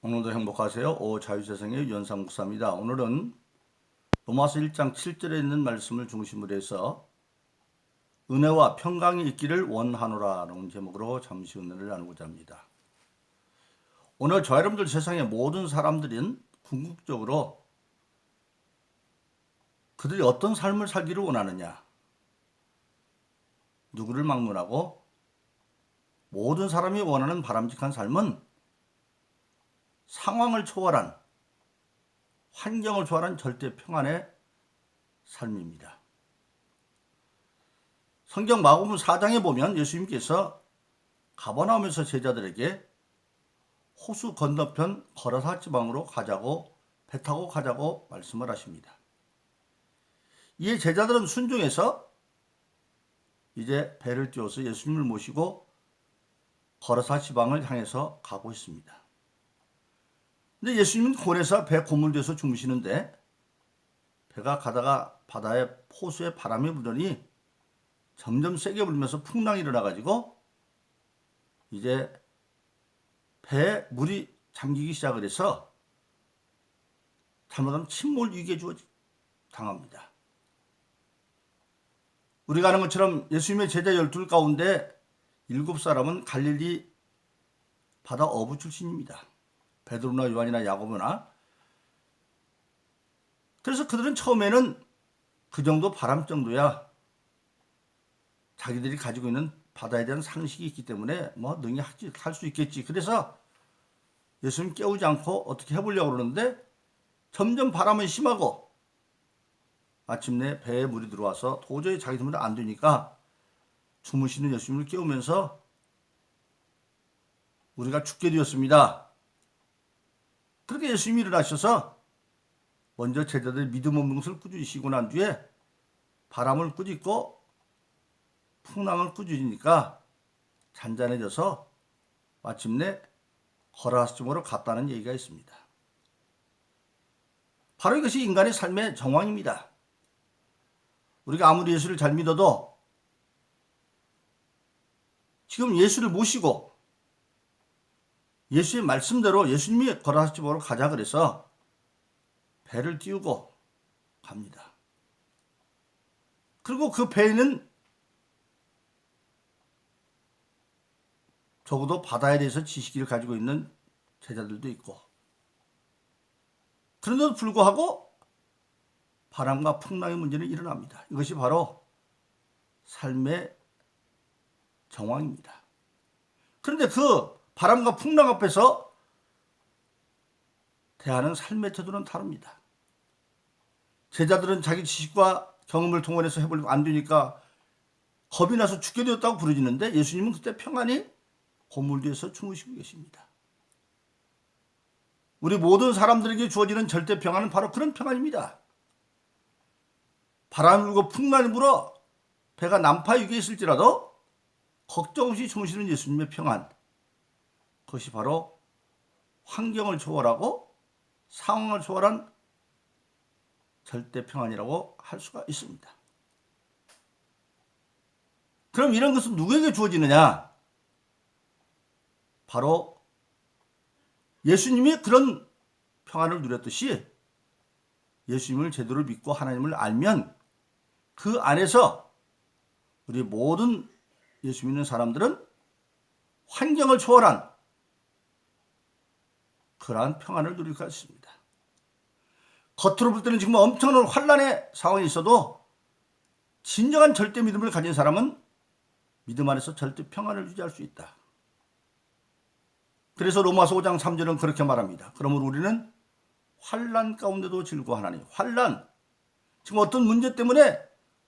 오늘도 행복하세요. 자유재생의 유현상 목사입니다. 오늘은 로마서 1장 7절에 있는 말씀을 중심으로 해서 은혜와 평강이 있기를 원하노라는 제목으로 잠시 은혜를 나누고자 합니다. 오늘 저와 여러분들 세상의 모든 사람들은 궁극적으로 그들이 어떤 삶을 살기를 원하느냐, 누구를 막론하고 모든 사람이 원하는 바람직한 삶은 상황을 초월한, 환경을 초월한 절대 평안의 삶입니다. 성경 마가복음 4장에 보면 예수님께서 가버나움에서 제자들에게 호수 건너편 거라사 지방으로 가자고, 배 타고 가자고 말씀을 하십니다. 이에 제자들은 순종해서 이제 배를 띄워서 예수님을 모시고 거라사 지방을 향해서 가고 있습니다. 근데 예수님은 곤에서 배 고물돼서 주무시는데 배가 가다가 바다에 호수에 바람이 불더니 점점 세게 불면서 풍랑이 일어나가지고 이제 배에 물이 잠기기 시작을 해서 잘못하면 침몰 위기에 당합니다. 우리가 아는 것처럼 예수님의 제자 12 가운데 7사람은 갈릴리 바다 어부 출신입니다. 베드로나 요한이나 야고보나. 그래서 그들은 처음에는 그 정도 바람 정도야 자기들이 가지고 있는 바다에 대한 상식이 있기 때문에 능히 할 수 있겠지. 그래서 예수님 깨우지 않고 어떻게 해보려고 그러는데 점점 바람은 심하고 마침내 배에 물이 들어와서 도저히 자기들은 안 되니까 주무시는 예수님을 깨우면서 우리가 죽게 되었습니다. 그렇게 예수님이 일어나셔서 먼저 제자들의 믿음 없는 것을 꾸짖으시고 난 뒤에 바람을 꾸짖고 풍랑을 꾸짖으니까 잔잔해져서 마침내 거라사지방으로 갔다는 얘기가 있습니다. 바로 이것이 인간의 삶의 정황입니다. 우리가 아무리 예수를 잘 믿어도 지금 예수를 모시고 예수의 말씀대로 예수님이 거라사지방으로 가자 그래서 배를 띄우고 갑니다. 그리고 그 배에는 적어도 바다에 대해서 지식을 가지고 있는 제자들도 있고, 그런데도 불구하고 바람과 풍랑의 문제는 일어납니다. 이것이 바로 삶의 정황입니다. 그런데 그 바람과 풍랑 앞에서 대하는 삶의 태도는 다릅니다. 제자들은 자기 지식과 경험을 동원해서 해보려고 안 되니까 겁이 나서 죽게 되었다고 부르짖는데 예수님은 그때 평안히 고물 뒤에서 주무시고 계십니다. 우리 모든 사람들에게 주어지는 절대 평안은 바로 그런 평안입니다. 바람이 불고 풍랑이 불어 배가 난파 위기에 있을지라도 걱정 없이 주무시는 예수님의 평안, 그것이 바로 환경을 초월하고 상황을 초월한 절대 평안이라고 할 수가 있습니다. 그럼 이런 것은 누구에게 주어지느냐? 바로 예수님이 그런 평안을 누렸듯이 예수님을 제대로 믿고 하나님을 알면 그 안에서 우리 모든 예수 믿는 사람들은 환경을 초월한 그러한 평안을 누릴 수 있습니다. 겉으로 볼 때는 지금 엄청난 환란의 상황이 있어도 진정한 절대 믿음을 가진 사람은 믿음 안에서 절대 평안을 유지할 수 있다. 그래서 로마서 5장 3절은 그렇게 말합니다. 그러므로 우리는 환란 가운데도 즐거워하나니, 환란, 지금 어떤 문제 때문에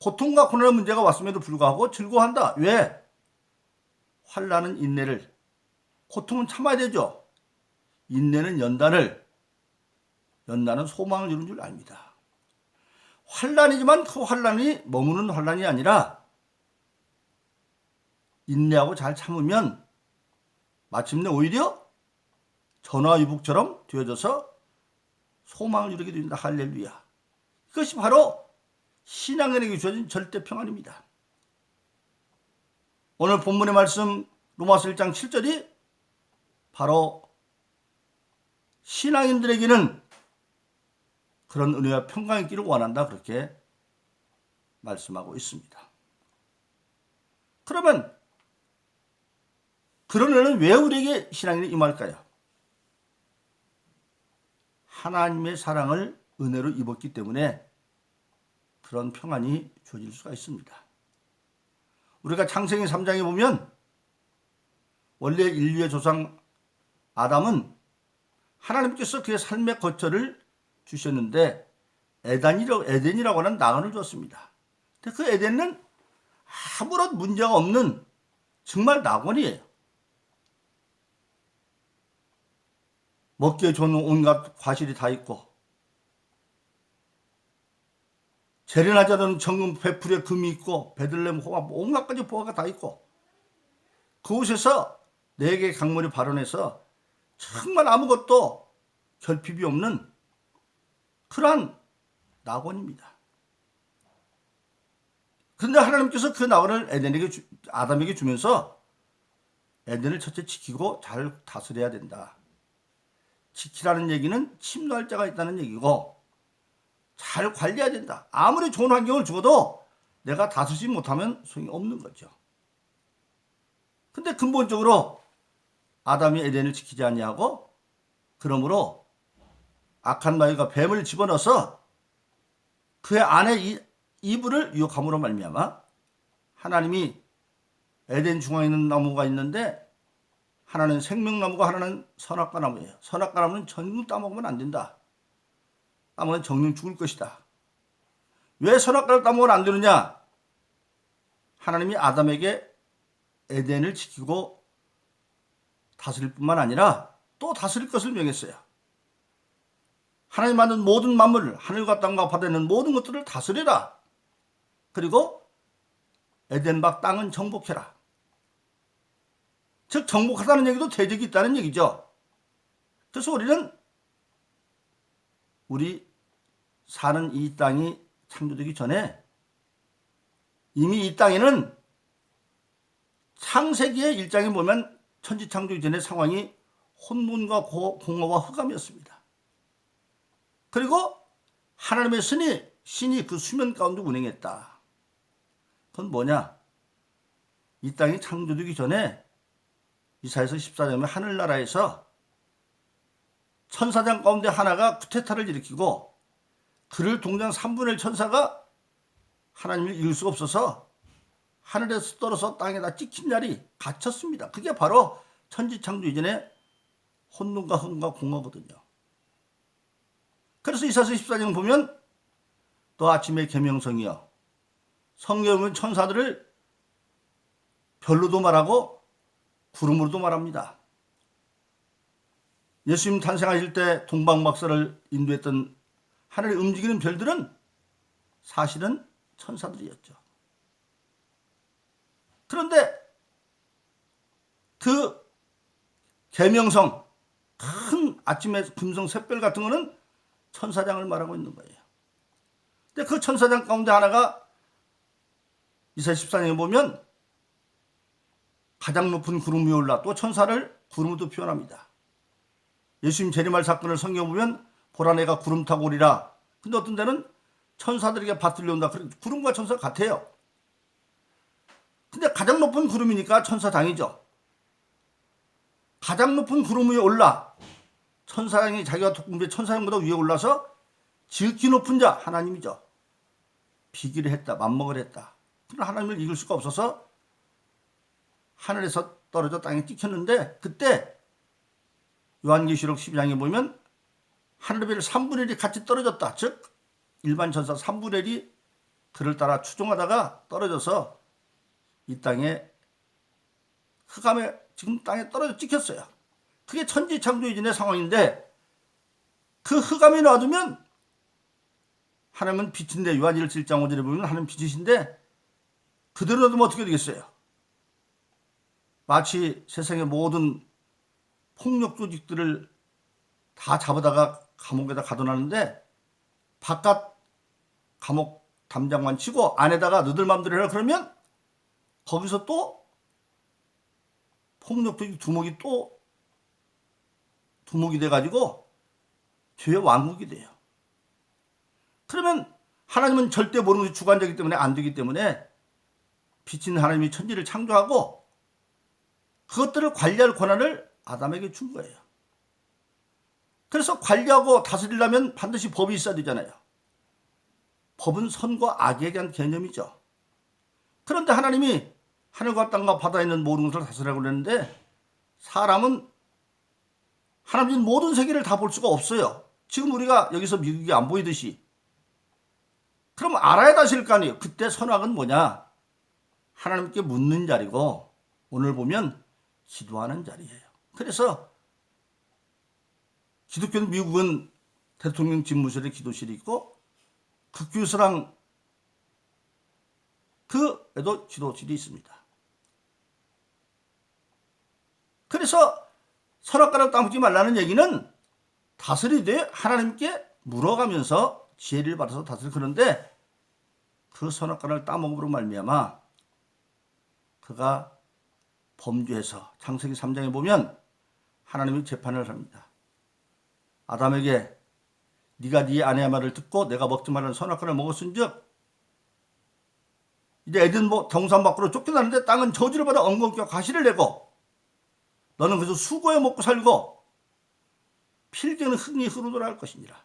고통과 고난의 문제가 왔음에도 불구하고 즐거워한다. 왜? 환란은 인내를, 고통은 참아야 되죠. 인내는 연단을, 연단은 소망을 이루는 줄 압니다. 환란이지만 그 환란이 머무는 환란이 아니라 인내하고 잘 참으면 마침내 오히려 전화위복처럼 되어져서 소망을 이루게 된다. 할렐루야. 이것이 바로 신앙인에게 주어진 절대 평안입니다. 오늘 본문의 말씀 로마서 1장 7절이 바로 신앙인들에게는 그런 은혜와 평강이 있기를 원한다, 그렇게 말씀하고 있습니다. 그러면 그런 은혜는 왜 우리에게 신앙인이 임할까요? 하나님의 사랑을 은혜로 입었기 때문에 그런 평안이 주어질 수가 있습니다. 우리가 창세기 3장에 보면 원래 인류의 조상 아담은 하나님께서 그의 삶의 거처를 주셨는데 에덴이라고 하는 낙원을 줬습니다. 근데 그 에덴은 아무런 문제가 없는 정말 낙원이에요. 먹기에 좋은 온갖 과실이 다 있고, 재련하지 않은 정금 배풀에 금이 있고, 베들레헴 호박 온갖 가지 보화가 다 있고, 그곳에서 4개의 강물이 발원해서 정말 아무것도 결핍이 없는 그러한 낙원입니다. 그런데 하나님께서 그 낙원을 아담에게 주면서 에덴을 첫째 지키고 잘 다스려야 된다. 지키라는 얘기는 침노할 자가 있다는 얘기고, 잘 관리해야 된다. 아무리 좋은 환경을 주어도 내가 다스리지 못하면 소용이 없는 거죠. 근데 근본적으로 아담이 에덴을 지키지 아니하고, 그러므로 악한 마귀가 뱀을 집어넣어서 그의 아내 이브를 유혹함으로 말미암아 하나님이 에덴 중앙에 있는 나무가 있는데 하나는 생명나무고 하나는 선악과 나무예요. 선악과 나무는 정녕 따먹으면 안 된다. 따먹으면 정녕 죽을 것이다. 왜 선악과를 따먹으면 안 되느냐? 하나님이 아담에게 에덴을 지키고 다스릴 뿐만 아니라 또 다스릴 것을 명했어요. 하나님 만든 모든 만물, 하늘과 땅과 바다에 있는 모든 것들을 다스리라. 그리고 에덴 밖 땅은 정복해라. 즉 정복하다는 얘기도 대적이 있다는 얘기죠. 그래서 우리 사는 이 땅이 창조되기 전에 이미 이 땅에는 창세기의 1장에 보면 천지창조 이전의 상황이 혼돈과 공허와 흑암이었습니다. 그리고 하나님의 신이 그 수면 가운데 운행했다. 그건 뭐냐? 이 땅이 창조되기 전에 이사야서 14장에 하늘나라에서 천사장 가운데 하나가 쿠데타를 일으키고 그를 동장 3분의 1 천사가 하나님을 이길 수가 없어서 하늘에서 떨어서 땅에다 찍힌 날이 갇혔습니다. 그게 바로 천지창조 이전의 혼돈과 흑암과 공허거든요. 그래서 이사야서 14장 보면 또 아침에 계명성이여, 성경에 보면 천사들을 별로도 말하고 구름으로도 말합니다. 예수님 탄생하실 때 동방박사를 인도했던 하늘에 움직이는 별들은 사실은 천사들이었죠. 그런데 그 계명성, 큰 아침에 금성 샛별 같은 거는 천사장을 말하고 있는 거예요. 근데 그 천사장 가운데 하나가 이사야 14장에 보면 가장 높은 구름 위에 올라 또 천사를 구름으로 표현합니다. 예수님 재림할 사건을 성경에 보면 보라 내가 구름 타고 오리라. 근데 어떤 데는 천사들에게 받들려 온다. 구름과 천사가 같아요. 근데 가장 높은 구름이니까 천사장이죠. 가장 높은 구름 위에 올라 천사장이 자기가 통배 천사장보다 위에 올라서 지극히 높은 자 하나님이죠. 비기를 했다. 맘먹을 했다. 그러나 하나님을 이길 수가 없어서 하늘에서 떨어져 땅에 찍혔는데, 그때 요한계시록 12장에 보면 하늘의 별 3분의 1이 같이 떨어졌다. 즉 일반 천사 3분의 1이 그를 따라 추종하다가 떨어져서 이 땅에 흑암에 지금 땅에 떨어져 찍혔어요. 그게 천지창조 이전의 상황인데, 그 흑암에 놔두면 하나님은 빛인데, 요한일서 1장 5절에 보면 하나님 빛이신데 그대로 놔두면 어떻게 되겠어요? 마치 세상의 모든 폭력 조직들을 다 잡아다가 감옥에다 가둬놨는데 바깥 감옥 담장만 치고 안에다가 너들 맘대로 해라 그러면 거기서 또 폭력 조직 두목이 돼가지고 죄의 왕국이 돼요. 그러면 하나님은 절대 모르는 것이 주관적이기 때문에 안 되기 때문에 빛인 하나님이 천지를 창조하고 그것들을 관리할 권한을 아담에게 준 거예요. 그래서 관리하고 다스리려면 반드시 법이 있어야 되잖아요. 법은 선과 악에 대한 개념이죠. 그런데 하나님이 하늘과 땅과 바다에 있는 모든 것을 다스리라고 그랬는데 사람은 하나님 모든 세계를 다 볼 수가 없어요. 지금 우리가 여기서 미국이 안 보이듯이. 그럼 알아야 다스릴 거 아니에요. 그때 선악은 뭐냐? 하나님께 묻는 자리고 오늘 보면 기도하는 자리예요. 그래서 기독교 미국은 대통령 집무실에 기도실이 있고 극교수랑 그에도 기도실이 있습니다. 그래서 선악과를 따먹지 말라는 얘기는 다스리되 하나님께 물어가면서 지혜를 받아서 다스려. 그런데 그 선악과를 따먹음으로 말미암아 그가 범죄해서 창세기 3장에 보면 하나님이 재판을 합니다. 아담에게 네가 네 아내의 말을 듣고 내가 먹지 말라는 선악과를 먹었은즉 이제 에덴 동산 밖으로 쫓겨나는데 땅은 저주를 받아 엉겅퀴와 가시를 내고 너는 그래서 수고해 먹고 살고 필경은 흙이 흙으로 돌아갈 것이니라.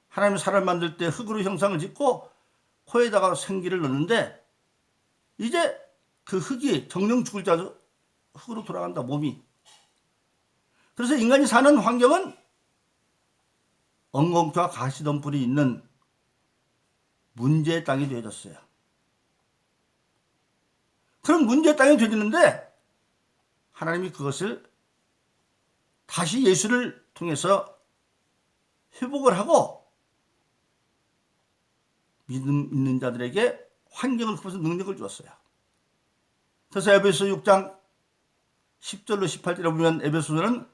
하나님은 사람을 만들 때 흙으로 형상을 짓고 코에다가 생기를 넣는데 이제 그 흙이 정령 죽을 자도 흙으로 돌아간다, 몸이. 그래서 인간이 사는 환경은 엉겅퀴와 가시덤불이 있는 문제의 땅이 되어졌어요. 그런 문제의 땅이 되어졌는데 하나님이 그것을 다시 예수를 통해서 회복을 하고 믿음 있는 자들에게 환경을 굽어서 능력을 주었어요. 그래서 에베소 6장 10절로 18절에 보면 에베소서는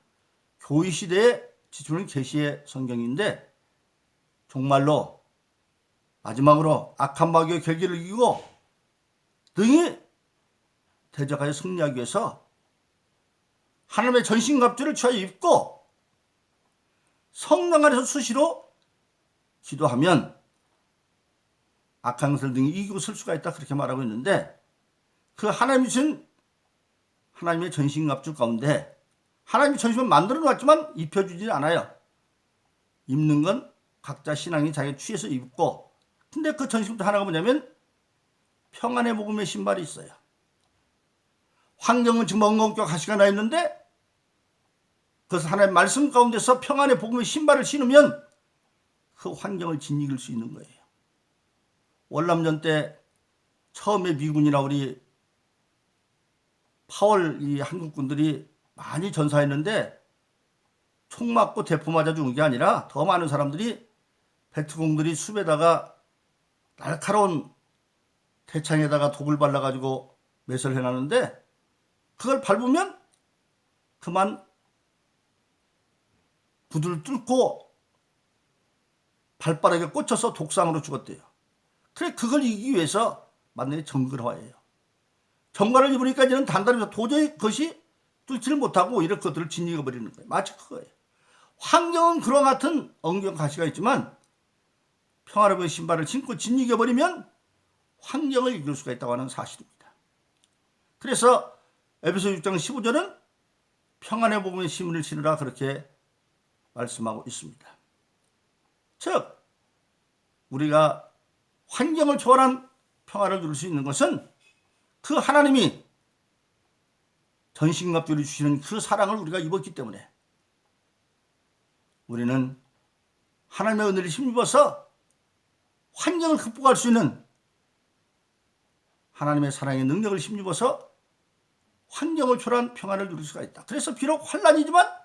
교회 시대에 지주는 계시의 성경인데 정말로 마지막으로 악한 마귀의 결계를 이기고 능히 대적하여 승리하기 위해서 하나님의 전신갑주를 취하여 입고 성령 안에서 수시로 기도하면 악한 것을 능히 이기고 쓸 수가 있다, 그렇게 말하고 있는데 그 하나님이 주신 하나님의 전신갑주 가운데 하나님이 전신을 만들어 놓았지만 입혀주지 않아요. 입는 건 각자 신앙이 자기가 취해서 입고, 근데 그 전신부터 하나가 뭐냐면 평안의 복음의 신발이 있어요. 환경은 지금 엉겅퀴와 가시가 나 있는데 그래서 하나님의 말씀 가운데서 평안의 복음의 신발을 신으면 그 환경을 짓이길 수 있는 거예요. 월남전 때 처음에 미군이나 우리 파월 이 한국군들이 많이 전사했는데 총 맞고 대포 맞아 죽은 게 아니라 더 많은 사람들이 베트공들이 숲에다가 날카로운 대창에다가 독을 발라가지고 매설을 해놨는데 그걸 밟으면 그만 구두를 뚫고 발바닥에 꽂혀서 독상으로 죽었대요. 그래, 그걸 이기기 위해서 만든 게 정글화예요. 정갈을 입으니까 이제는 단단해서 도저히 그것이 뚫지를 못하고 이렇게 그것들을 짓이겨 버리는 거예요. 마치 그거예요. 환경은 그와 같은 엉경 가시가 있지만 평화로운 신발을 신고 짓이겨 버리면 환경을 이길 수가 있다고 하는 사실입니다. 그래서 에베소 6장 15절은 평안의 복음의 신문을 신으라, 그렇게 말씀하고 있습니다. 즉 우리가 환경을 초월한 평화를 누릴 수 있는 것은 그 하나님이 전신갑주를 주시는 그 사랑을 우리가 입었기 때문에 우리는 하나님의 은혜를 힘입어서 환경을 극복할 수 있는 하나님의 사랑의 능력을 힘입어서 환경을 초월한 평안을 누릴 수가 있다. 그래서 비록 환난이지만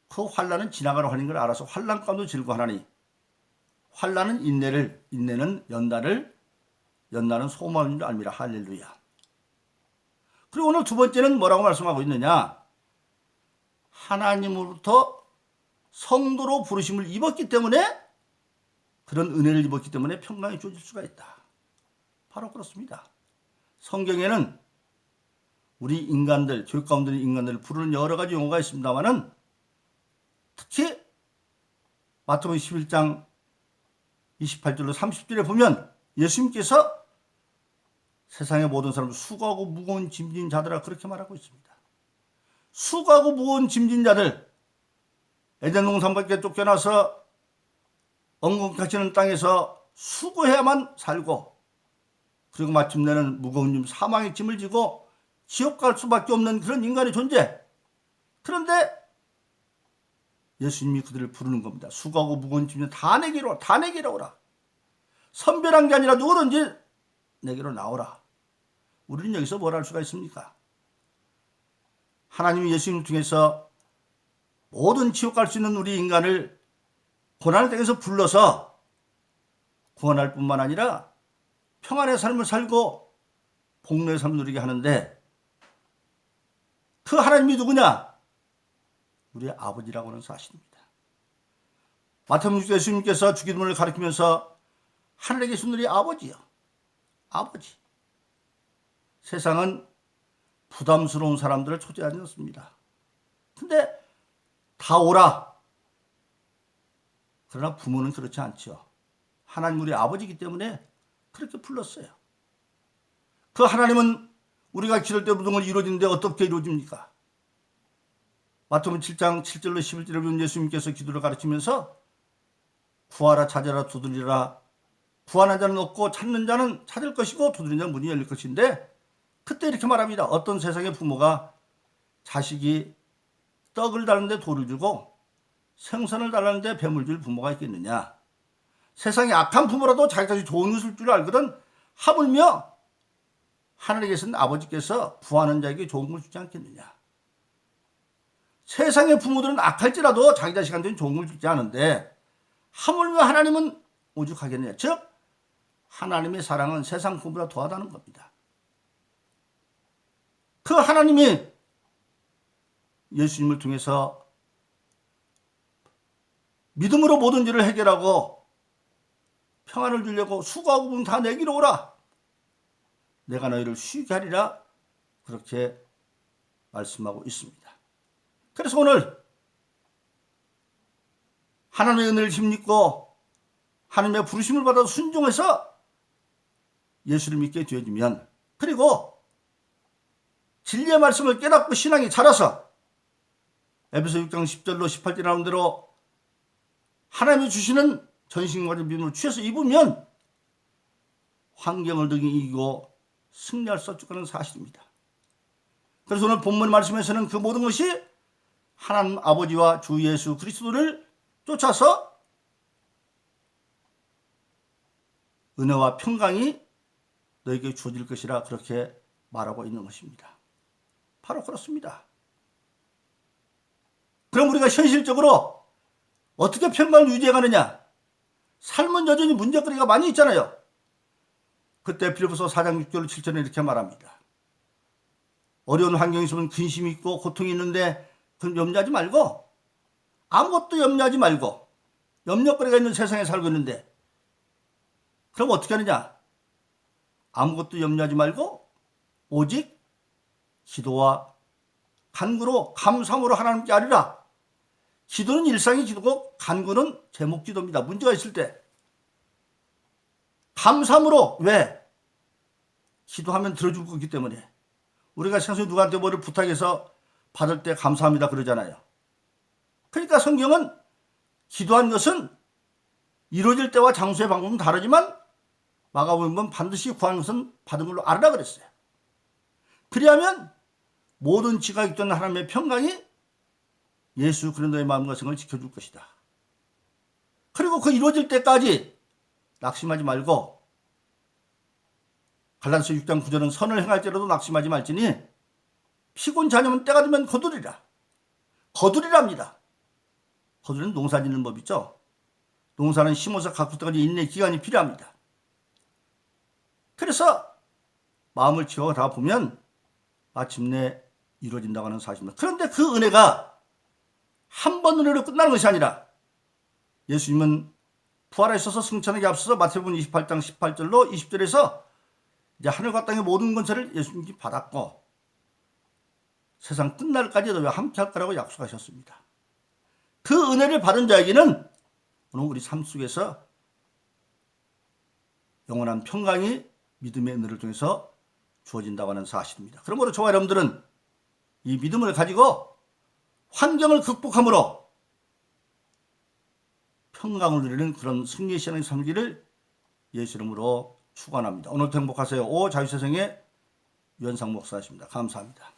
그 환난은 지나가는 환인 걸 알아서 환난 가운데 즐거워하나니 환난은 인내를, 인내는 연단을, 연단은 소망인 줄 알미라. 할렐루야. 그리고 오늘 두 번째는 뭐라고 말씀하고 있느냐? 하나님으로부터 성도로 부르심을 입었기 때문에, 그런 은혜를 입었기 때문에 평강이 주어질 수가 있다. 바로 그렇습니다. 성경에는 우리 인간들, 교육 가운데 있는 인간들을 부르는 여러 가지 용어가 있습니다만은 특히 마태복음 11장 28절로 30절에 보면 예수님께서 세상의 모든 사람을 수고하고 무거운 짐진 자들아 그렇게 말하고 있습니다. 수고하고 무거운 짐진 자들, 에덴 동산밖에 쫓겨나서 엉겅퀴는 땅에서 수고해야만 살고, 그리고 마침내는 무거운 짐 사망의 짐을 지고 지옥 갈 수밖에 없는 그런 인간의 존재. 그런데 예수님이 그들을 부르는 겁니다. 수고하고 무거운 짐을 다 내게로 오라. 선별한 게 아니라 누구든지 내게로 나오라. 우리는 여기서 뭘 할 수가 있습니까? 하나님이 예수님을 통해서 모든 지옥 갈 수 있는 우리 인간을 고난의 땅에서 불러서 구원할 뿐만 아니라 평안의 삶을 살고 복로의 삶을 누리게 하는데, 그 하나님이 누구냐? 우리 아버지라고 하는 사실입니다. 마태복음 6장 예수님께서 주기도문을 가르치면서 하늘에 계신 우리 아버지요. 아버지. 세상은 부담스러운 사람들을 초대하지 않습니다. 근데 다 오라. 그러나 부모는 그렇지 않죠. 하나님 우리 아버지이기 때문에 그렇게 불렀어요. 그 하나님은 우리가 기도할 때 모든 걸 이루어지는데 어떻게 이루어집니까? 마태복음 7장 7절로 11절에 보면 예수님께서 기도를 가르치면서 구하라 찾아라 두드리라, 구하는 자는 얻고 찾는 자는 찾을 것이고 두드리는 자는 문이 열릴 것인데, 그때 이렇게 말합니다. 어떤 세상의 부모가 자식이 떡을 달는데 돌을 주고 생선을 달라는데 뱀을 줄 부모가 있겠느냐? 세상에 악한 부모라도 자기 자식이 좋은 것을 줄 알거든 하물며 하늘에 계신 아버지께서 구하는 자에게 좋은 걸 주지 않겠느냐? 세상의 부모들은 악할지라도 자기 자식한테는 좋은 걸 주지 않은데 하물며 하나님은 오죽하겠느냐? 즉 하나님의 사랑은 세상 부모보다 더하다는 겁니다. 그 하나님이 예수님을 통해서 믿음으로 모든 일을 해결하고 평안을 주려고 수고하고 보면 다 내기로 오라. 내가 너희를 쉬게 하리라. 그렇게 말씀하고 있습니다. 그래서 오늘 하나님의 은혜를 힘입고 하나님의 부르심을 받아 순종해서 예수를 믿게 되어지면, 그리고 진리의 말씀을 깨닫고 신앙이 자라서 에베소 6장 10절로 18절 나온 대로 하나님이 주시는 전신과 믿음을 취해서 입으면 환경을 등이 이기고 승리할 수 없는 사실입니다. 그래서 오늘 본문 말씀에서는 그 모든 것이 하나님 아버지와 주 예수 그리스도를 쫓아서 은혜와 평강이 너에게 주어질 것이라 그렇게 말하고 있는 것입니다. 바로 그렇습니다. 그럼 우리가 현실적으로 어떻게 평강을 유지해가느냐? 삶은 여전히 문제거리가 많이 있잖아요. 그때 빌립보서 4장 6절 7절에 이렇게 말합니다. 어려운 환경이 있으면 근심이 있고 고통이 있는데 그럼 염려하지 말고, 아무것도 염려하지 말고, 염려거리가 있는 세상에 살고 있는데 그럼 어떻게 하느냐? 아무것도 염려하지 말고 오직 기도와 간구로 감사함으로 하나님께 아뢰라. 기도는 일상의 기도고 간구는 제목 기도입니다. 문제가 있을 때 감사함으로, 왜? 기도하면 들어줄 거기 때문에. 우리가 세상에 누구한테 뭐를 부탁해서 받을 때 감사합니다 그러잖아요. 그러니까 성경은 기도한 것은 이루어질 때와 장소의 방법은 다르지만 마가복음은 반드시 구하는 것은 받은 걸로 알아라 그랬어요. 그리하면 모든 지각 있던 하나님의 평강이 예수 그리스도의 마음과 생을 지켜줄 것이다. 그리고 그 이루어질 때까지 낙심하지 말고, 갈라디아서 6장 9절은 선을 행할지라도 낙심하지 말지니 피곤 자녀면 때가 되면 거두리라. 거두리랍니다. 거두리는 농사 짓는 법이죠. 농사는 심어서 가꿀 때까지 인내 기간이 필요합니다. 그래서 마음을 지어가 보면 마침내 이루어진다고 하는 사실입니다. 그런데 그 은혜가 한 번 은혜로 끝나는 것이 아니라 예수님은 부활하셔서 승천하기 앞서서 마태복음 28장 18절로 20절에서 이제 하늘과 땅의 모든 권세를 예수님이 받았고 세상 끝날까지 너희와 함께 할 거라고 약속하셨습니다. 그 은혜를 받은 자에게는 오늘 우리 삶 속에서 영원한 평강이 믿음의 은혜를 통해서 주어진다고 하는 사실입니다. 그러므로 저와 여러분들은 이 믿음을 가지고 환경을 극복함으로 평강을 누리는 그런 승리의 시간이 삼기를 예수 이름으로 축원합니다. 오늘도 행복하세요. 오 자유세상의 유현상 목사였습니다. 감사합니다.